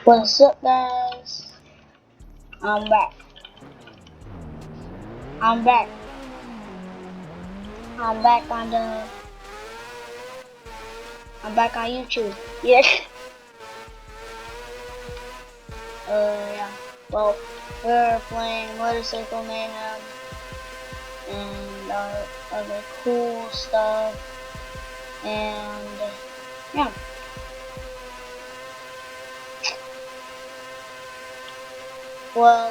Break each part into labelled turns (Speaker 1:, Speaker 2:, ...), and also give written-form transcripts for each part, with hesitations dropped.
Speaker 1: What's up, guys? I'm back. I'm back. I'm back on the. I'm back on YouTube. Yeah. Yeah. Well, we're playing Motorcycle Mayhem and other cool stuff, and yeah. Well,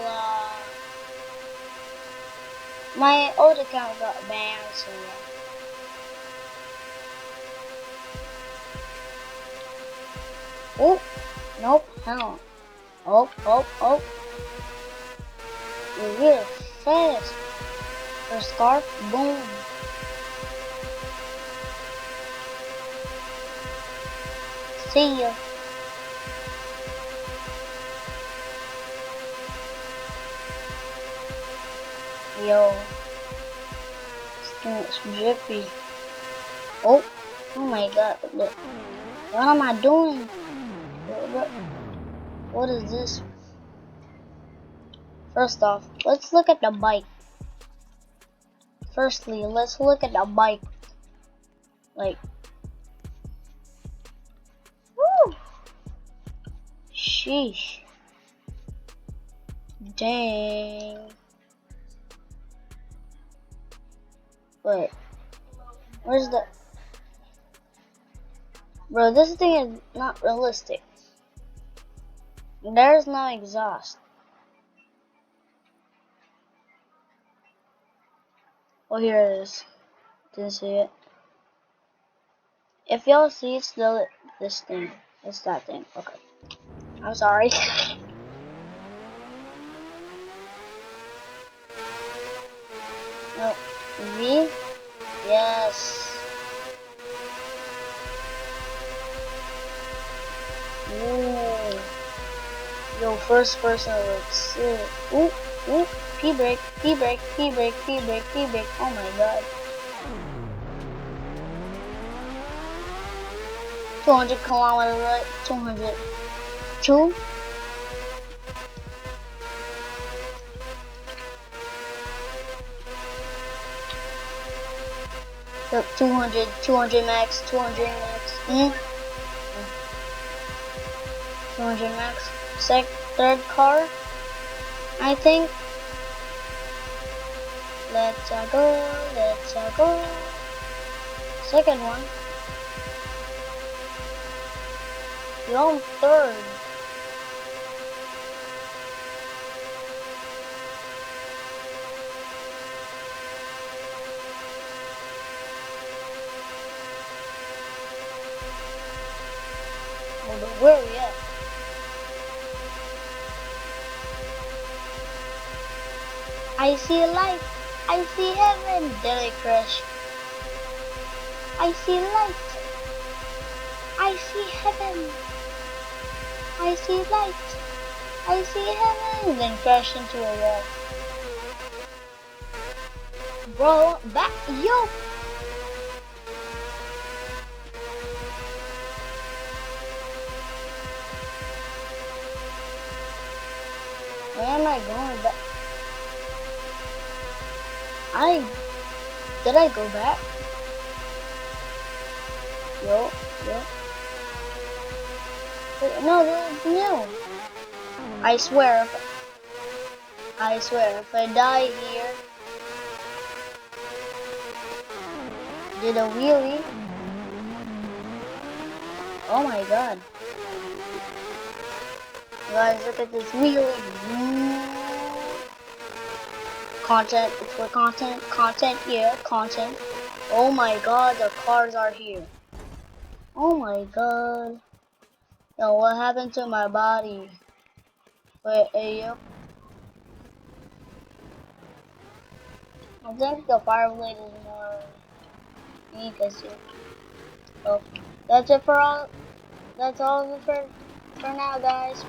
Speaker 1: my old account got banned, so yeah. Oh, nope, hell. Oh. You're really fast. First car, boom. See ya. Yo, this thing is drippy. Oh my god, look. What am I doing? What is this? First off, let's look at the bike. Firstly, let's look at the bike. Like, woo! Sheesh. Dang. Wait, where's the... Bro, this thing is not realistic. There's no exhaust. Oh, here it is. Didn't see it. If y'all see, it's still this thing. It's that thing. Okay. I'm sorry. No. V? Yes. Ooh. Yo, first person looks sick. Ooh. P-brake. Oh my god. 200 kilometers, right? 200. 2? Yep, 200 max. 200 max. Third car, I think. Let's go. Second one. You're on third. Well, where are we at? I see light. I see heaven. Did I crash? I see light. I see heaven. I see light. I see heaven. Then crash into a wall. Bro, back. Yo. Where am I going back? Did I go back? Yo. No, this is new. I swear if I die here, did a wheelie. Oh my god. Guys, look at this wheelie. Content, it's for content, yeah, content. Oh my god, the cars are here. Oh my god. Yo, what happened to my body? Wait, hey, yo. I think the fire blade is more unique as you. So, that's it for all. That's all of it for now, guys.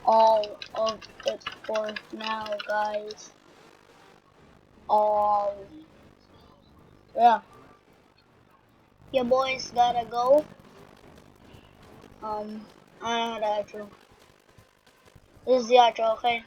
Speaker 1: All of it for now, guys. Yeah. Your boys gotta go. I know the outro. This is the outro, okay?